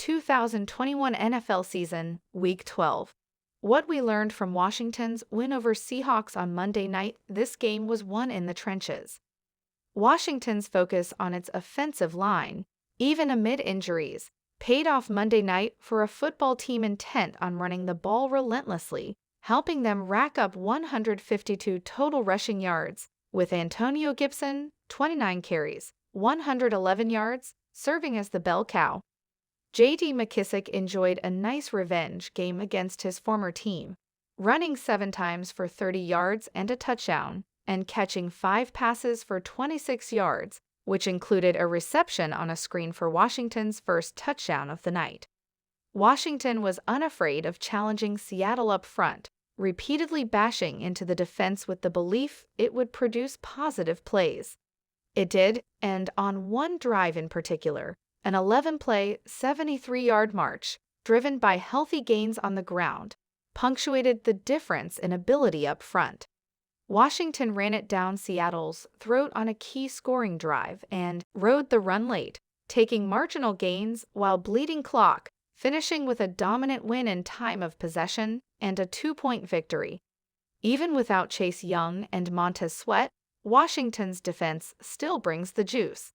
2021 NFL season, Week 12. What we learned from Washington's win over Seahawks on Monday night: this game was won in the trenches. Washington's focus on its offensive line, even amid injuries, paid off Monday night for a football team intent on running the ball relentlessly, helping them rack up 152 total rushing yards, with Antonio Gibson, 29 carries, 111 yards, serving as the bell cow. J.D. McKissic enjoyed a nice revenge game against his former team, running 7 times for 30 yards and a touchdown, and catching 5 passes for 26 yards, which included a reception on a screen for Washington's first touchdown of the night. Washington was unafraid of challenging Seattle up front, repeatedly bashing into the defense with the belief it would produce positive plays. It did, and on one drive in particular, an 11-play, 73-yard march, driven by healthy gains on the ground, punctuated the difference in ability up front. Washington ran it down Seattle's throat on a key scoring drive and rode the run late, taking marginal gains while bleeding clock, finishing with a dominant win in time of possession and a 2-point victory. Even without Chase Young and Montez Sweat, Washington's defense still brings the juice.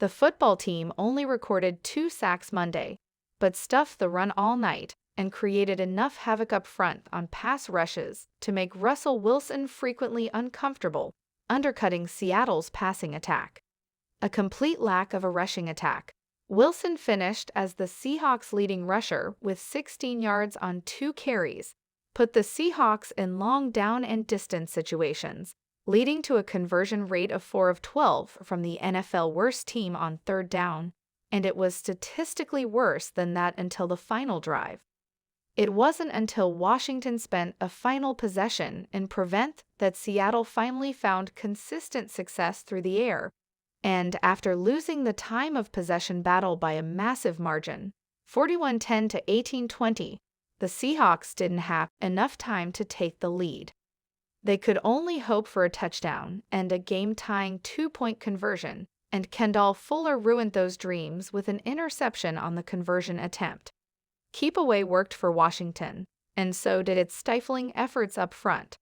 The football team only recorded 2 sacks Monday, but stuffed the run all night and created enough havoc up front on pass rushes to make Russell Wilson frequently uncomfortable, undercutting Seattle's passing attack. A complete lack of a rushing attack, Wilson finished as the Seahawks' leading rusher with 16 yards on 2 carries, put the Seahawks in long down and distance situations, leading to a conversion rate of 4 of 12 from the NFL worst team on 3rd down, and it was statistically worse than that until the final drive. It wasn't until Washington spent a final possession in prevent that Seattle finally found consistent success through the air, and after losing the time of possession battle by a massive margin, 41-10 to 18-20, the Seahawks didn't have enough time to take the lead. They could only hope for a touchdown and a game-tying 2-point conversion, and Kendall Fuller ruined those dreams with an interception on the conversion attempt. Keep away worked for Washington, and so did its stifling efforts up front.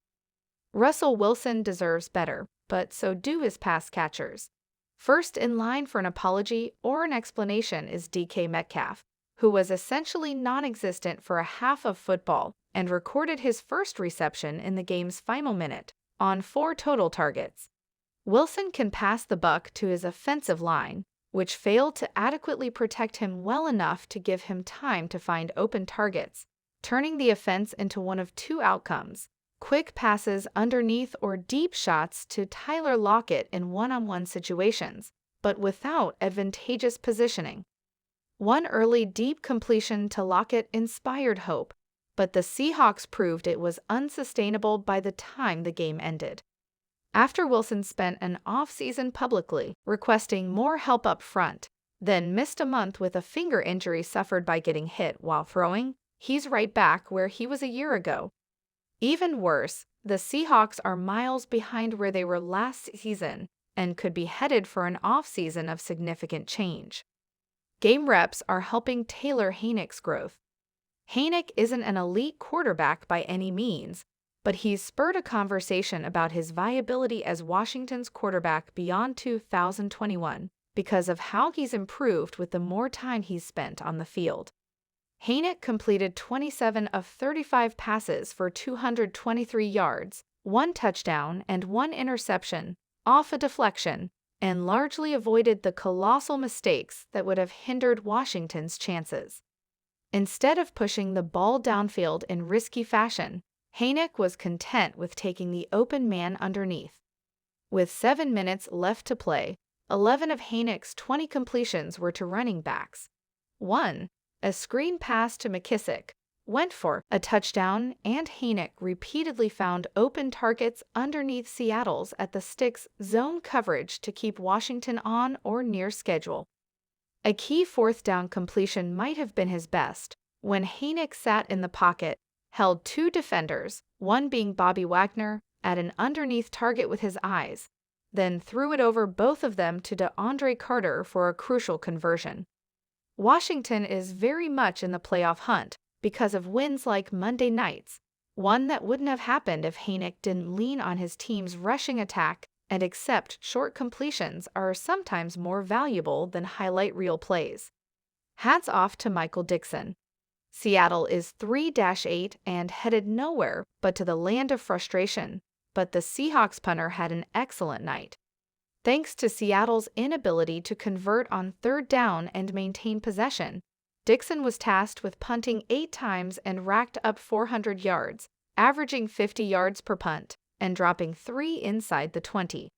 Russell Wilson deserves better, but so do his pass catchers. First in line for an apology or an explanation is DK Metcalf, who was essentially non-existent for a half of football and recorded his first reception in the game's final minute, on 4 total targets. Wilson can pass the buck to his offensive line, which failed to adequately protect him well enough to give him time to find open targets, turning the offense into one of 2 outcomes: quick passes underneath or deep shots to Tyler Lockett in one-on-one situations, but without advantageous positioning. One early deep completion to Lockett inspired hope, but the Seahawks proved it was unsustainable by the time the game ended. After Wilson spent an off-season publicly requesting more help up front, then missed a month with a finger injury suffered by getting hit while throwing, he's right back where he was a year ago. Even worse, the Seahawks are miles behind where they were last season and could be headed for an off-season of significant change. Game reps are helping tailor Heinicke's growth. Heinicke isn't an elite quarterback by any means, but he's spurred a conversation about his viability as Washington's quarterback beyond 2021 because of how he's improved with the more time he's spent on the field. Heinicke completed 27 of 35 passes for 223 yards, 1 touchdown and 1 interception, off a deflection, and largely avoided the colossal mistakes that would have hindered Washington's chances. Instead of pushing the ball downfield in risky fashion, Heinicke was content with taking the open man underneath. With 7 minutes left to play, 11 of Heinicke's 20 completions were to running backs. 1, a screen pass to McKissic, went for a touchdown, and Heinicke repeatedly found open targets underneath Seattle's at the sticks zone coverage to keep Washington on or near schedule. A key 4th down completion might have been his best, when Heinicke sat in the pocket, held 2 defenders, one being Bobby Wagner, at an underneath target with his eyes, then threw it over both of them to DeAndre Carter for a crucial conversion. Washington is very much in the playoff hunt because of wins like Monday night's, one that wouldn't have happened if Haynick didn't lean on his team's rushing attack and accept short completions are sometimes more valuable than highlight reel plays. Hats off to Michael Dixon. Seattle is 3-8 and headed nowhere but to the land of frustration, but the Seahawks punter had an excellent night. Thanks to Seattle's inability to convert on third down and maintain possession, Dixon was tasked with punting 8 times and racked up 400 yards, averaging 50 yards per punt, and dropping 3 inside the 20.